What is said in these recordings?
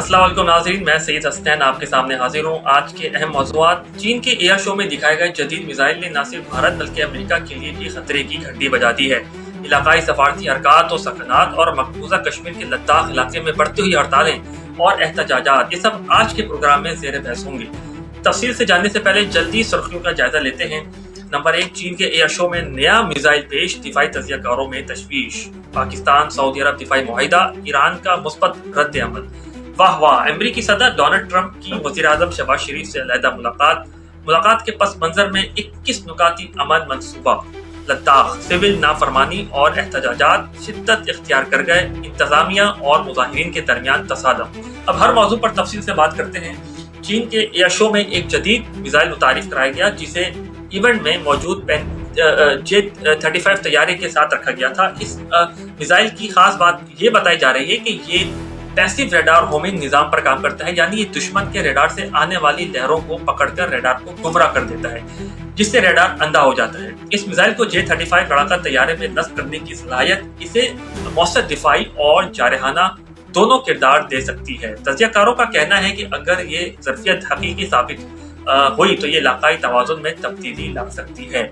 अस्सलाम वालेकुम नाज़रीन, मैं सैयद हसनैन आपके सामने हाजिर हूँ। आज के अहम मौज़ूआत। चीन के एयर शो में दिखाए गए जदीद मिसाइल ने न सिर्फ भारत बल्कि अमेरिका के लिए भी खतरे की घंटी बजा दी है। इलाकाई सफारती हरकत और सकनात और मकबूजा कश्मीर के लद्दाख इलाके में बढ़ती हुई हड़तालें और एहतजाजात, ये सब आज के प्रोग्राम में ज़ेर बहस होंगे। तफसील से जानने से पहले जल्दी सुर्खियों का जायजा लेते हैं। नंबर 1, चीन के एयर शो में नया मिसाइल पेश, दिफाई तजियाकारों में तशवीश। पाकिस्तान सऊदी अरब दिफाई मुआहिदा, ईरान का मुस्बत रद्द अमल। वाह वाह, अमेरिकी सदर डोनाल्ड ट्रंप की वज़ीर आज़म शहबाज शरीफ से अलहदा मुलाकात के पस मंजर में 21 नुकाती अमन मंसूबा। लद्दाख सिविल नाफरमानी और एहतजाजात शिद्दत इख्तियार कर गए, इंतजामिया और मुजाहिरीन के दरमियान तसादम। अब हर मौजू पर तफसील से बात करते हैं। चीन के एयर शो में एक जदीद मिसाइल मुतारिफ कराया गया, जिसे इवेंट में मौजूद J-35 तैयारी के साथ रखा गया था। इस मिसाइल की खास बात ये बताई जा रही है कि ये पैसिव रेडार होमिंग निजाम पर काम करता है, यानी ये दुश्मन के रेडार से आने वाली लहरों को पकड़कर रेडार को गुमराह कर देता है, जिससे रेडार अंधा हो जाता है। इस मिसाइल को J-35 लड़ाका तैयारे में नस्ब करने की सलाहियत इसे मौसर दिफाई और जारहाना दोनों किरदार दे सकती है। तजियाकारों का कहना है कि अगर ये ज़रफियत हकीकी साबित हुई तो ये इलाकाई तवाज़ुन में तब्दीली ला सकती है,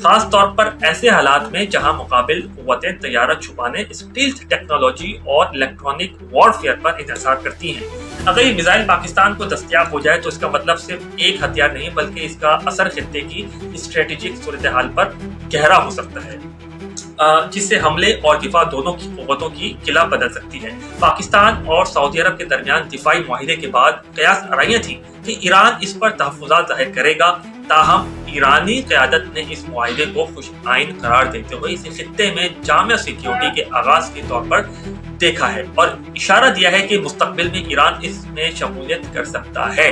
खास तौर पर ऐसे हालात में जहां मुकाबिल क़ुव्वतें तैयारा छुपाने, स्टील्थ टेक्नोलॉजी और इलेक्ट्रॉनिक वॉरफेयर पर इंहसार करती हैं। अगर ये मिसाइल पाकिस्तान को दस्तयाब हो जाए तो इसका मतलब सिर्फ एक हथियार नहीं बल्कि इसका असर खित्ते की स्ट्रेटेजिक सूरत हाल पर गहरा हो सकता है, जिससे हमले और दिफा दोनों की क़ुव्वतों की किला बदल सकती है। पाकिस्तान और सऊदी अरब के दरमियान दिफाई मुआहिदे के बाद कयास आराइयां थी कि ईरान इस पर तहफ़्फ़ुज़ात ज़ाहिर करेगा, ताहम ईरानी क़यादत ने इस मुआहिदे को खुश आइन करार देते हुए इसे खित्ते में जामिया सिक्योरिटी के आगाज़ के तौर पर देखा है और इशारा दिया है कि मुस्तक़बिल में ईरान इसमें शमूलियत कर सकता है।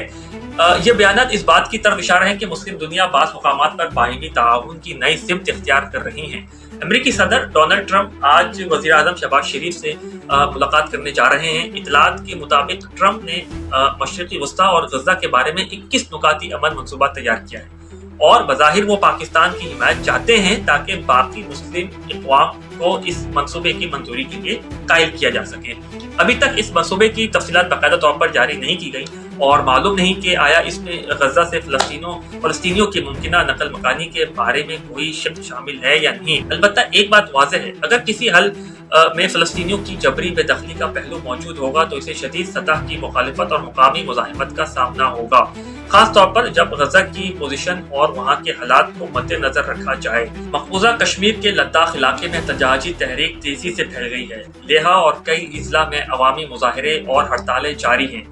ये बयानात इस बात की तरफ इशारा है कि मुस्लिम दुनिया बाज़ मुकामात पर बाहिमी ताउन की नई सिमत इख्तियार कर रही है। अमेरिकी सदर डोनाल्ड ट्रंप आज वज़ीर आज़म शहबाज शरीफ से मुलाकात करने जा रहे हैं। इतलात के मुताबिक ट्रंप ने मशरिक़ी वस्ता और गज़ा के बारे में 21 नुकाती अमन मनसूबा तैयार किया है और बज़ाहिर वो पाकिस्तान की हिमायत चाहते हैं ताकि बाकी मुस्लिम अक़वाम को इस मंसूबे की मंजूरी के लिए कायल किया जा सके। अभी तक इस मंसूबे की तफसीलात बाकायदा तौर पर जारी नहीं की गई और मालूम नहीं कि आया इसमें गज़ा से फ़लस्तीनियों की मुमकिना नकल मकानी के बारे में कोई शर्त शामिल है या नहीं। अलबत्ता एक बात वाज़ेह है, अगर किसी हल में फ़लस्तीनियों की जबरी बेदखली का पहलू मौजूद होगा तो इसे शदीद सतह की मुखालिफत और मुकामी मुज़ाहिमत का सामना होगा, खास तौर पर जब गज़ा की पोजीशन और वहाँ के हालात को मद्देनजर रखा जाए। मकबूजा कश्मीर के लद्दाख इलाके में एहतजाजी तहरीक तेजी से फैल गई है। लेहा और कई अजला में अवामी मुजाहरे और हड़तालें जारी हैं।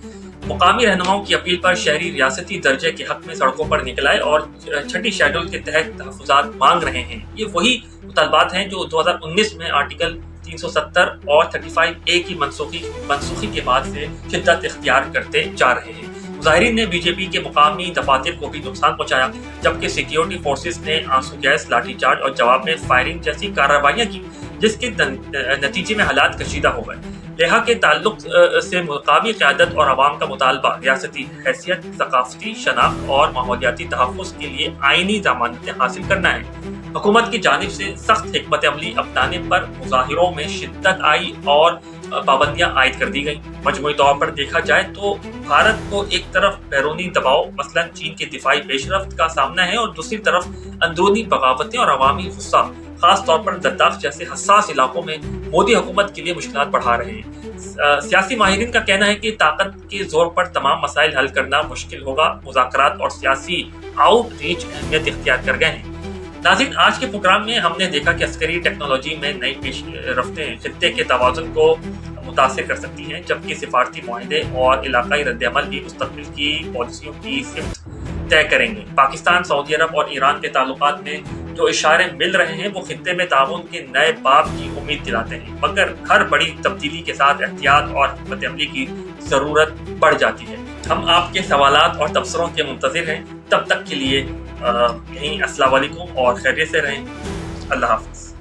मुकामी रहनुमाओं की अपील पर शहरी रियासती दर्जे के हक में सड़कों पर निकल आए और छठी शेड्यूल के तहत तहफ़्फ़ुज़ात मांग रहे हैं। ये वही मुतालबात हैं जो 2019 में आर्टिकल 370 और 35A की मनसूखी के बाद से शिद्दत इख्तियार करते जा रहे हैं। मुजाहिरीन ने बीजेपी के मुकामी दफातर को भी नुकसान पहुंचाया, जबकि सिक्योरिटी फोर्सेस ने आंसू गैस, लाठीचार्ज और जवाब में फायरिंग जैसी कार्रवाइयां की, जिसके नतीजे में हालात कशीदा हो गए। लेहा के ताल्लुक से मुकामी क़यादत और अवाम का मुतालबा रियासती हैसियत, सकाफती शनाख्त और माहौलियाती तहफ़्फ़ुज़ के लिए आइनी ज़मानतें हासिल करना है। हुकूमत की जानिब से सख्त हिकमत अमली अपनाने पर मुजाहिरों में शिद्दत आई और पाबंदियां आयद कर दी गई। मजमूई तौर पर देखा जाए तो भारत को एक तरफ बैरूनी दबाव मसलन चीन के दिफाई पेशरफ्त का सामना है और दूसरी तरफ अंदरूनी बगावतें और अवामी गुस्सा, खास तौर पर लद्दाख जैसे हसास इलाकों में मोदी हुकूमत के लिए मुश्किलात बढ़ा रहे हैं। सियासी माहिरीन का कहना है कि ताकत के जोर पर तमाम मसाइल हल करना मुश्किल होगा। मुज़ाकरात और सियासी आउटरीच अहमियत इख्तियार कर गए हैं। नाज़रीन, आज के प्रोग्राम में हमने देखा कि अस्करी टेक्नोलॉजी में नई पेशरफ्तें खित्ते के तवाज़ुन को मुतासिर कर सकती हैं, जबकि सिफारती मुआहिदे और इलाकाई रद्द-ए-अमल भी मुस्तक़बिल की पॉलिसियों की सिमत तय करेंगे। पाकिस्तान, सऊदी अरब और ईरान के ताल्लुकात में जो इशारे मिल रहे हैं वो खित्ते में ताउन के नए बाब की उम्मीद दिलाते हैं, मगर हर बड़ी तब्दीली के साथ एहतियात और हिकमत अमली की ज़रूरत बढ़ जाती है। हम आपके सवालात और तबसरों के मुंतज़िर हैं। तब तक के लिए यहीं अस्सलाम वालेकुम और खैरियत से रहें। अल्लाह हाफ़िज़।